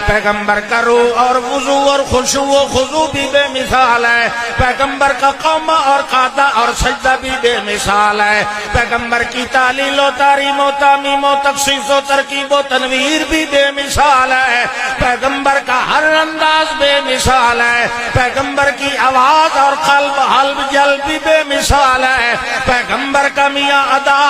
پیغمبر کا روح اور وضو اور خشوع و خضوع بھی بے مثال ہے، پیغمبر کا قوم اور قادہ اور سجدہ بھی بے مثال ہے، پیغمبر کی تعلیل و تعریم و تعمیم و تخصیص و ترکیب و تنویر بھی بے مثال ہے، پیغمبر کا ہر انداز بے مثال ہے، پیغمبر کی آواز اور قلب حلب جلب بھی بے مثال ہے، پیغمبر کا میاں ادا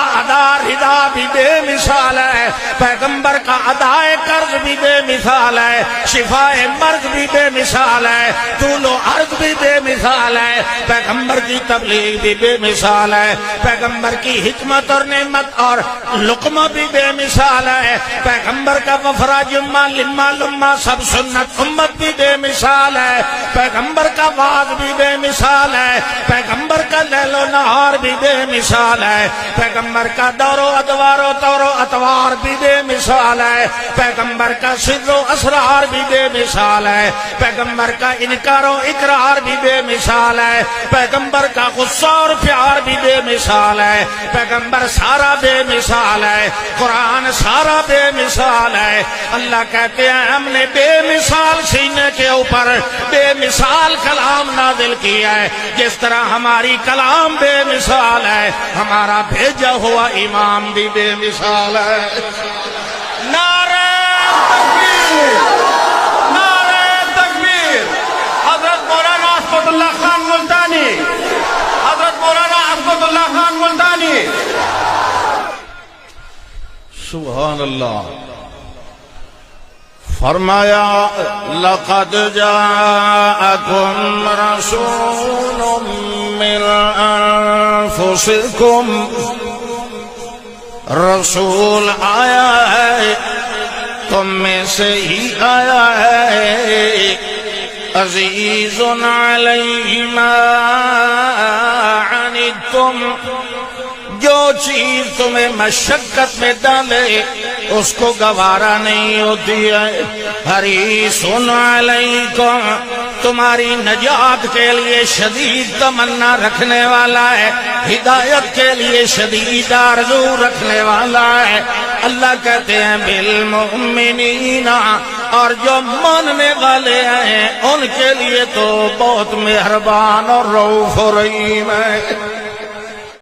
ردا بھی بے مثال ہے، پیغمبر کا ادائے قرض بھی بے مثال ہے، شفائے مرض بھی بے مثال ہے، طول و عرض بھی بے مثال ہے، پیغمبر کی تبلیغ بھی بے مثال ہے، پیغمبر کی حکمت اور نعمت اور لقمہ بھی بے مثال ہے، پیغمبر کا وفرہ جمعہ لمہ لمہ سب سنت امت بھی بے مثال ہے، پیغمبر کا وعظ بھی بے مثال ہے، پیغمبر کا لیل و نہار بھی بے مثال ہے، پیغمبر کا دور و ادوار و طور و اطوار بھی بے مثال ہے، پیغمبر کا سر و اسرار بھی بے مثال ہے، پیغمبر کا انکار و اقرار بھی بے مثال ہے، پیغمبر کا غصہ اور پیار بھی بے مثال ہے، پیغمبر سارا بے مثال ہے، قرآن سارا بے مثال ہے۔ اللہ کہتے ہیں ہم نے بے مثال سینے کے اوپر بے مثال کلام نازل کیا ہے، جس طرح ہماری کلام بے مثال ہے ہمارا بھیجا ہوا امام بھی بے مثال ہے۔ نعرہ تکبیر، نعرہ تکبیر۔ حضرت مولانا عصمت اللہ خان ملتانی، حضرت مولانا عصمت اللہ خان ملتانی۔ سبحان اللہ۔ فرمایا لقد جاءکم رسول من انفسکم، رسول آیا ہے تم میں سے ہی آیا ہے، عزیز علیہ ما عنتم، جو چیز تمہیں مشقت میں ڈالے اس کو گوارا نہیں ہوتی ہے، حریص علیکم، تمہاری نجات کے لیے شدید تمنا رکھنے والا ہے، ہدایت کے لیے شدید آرزو رکھنے والا ہے۔ اللہ کہتے ہیں بالمؤمنین، اور جو ماننے والے ہیں ان کے لیے تو بہت مہربان اور رؤوف و رحیم ہے۔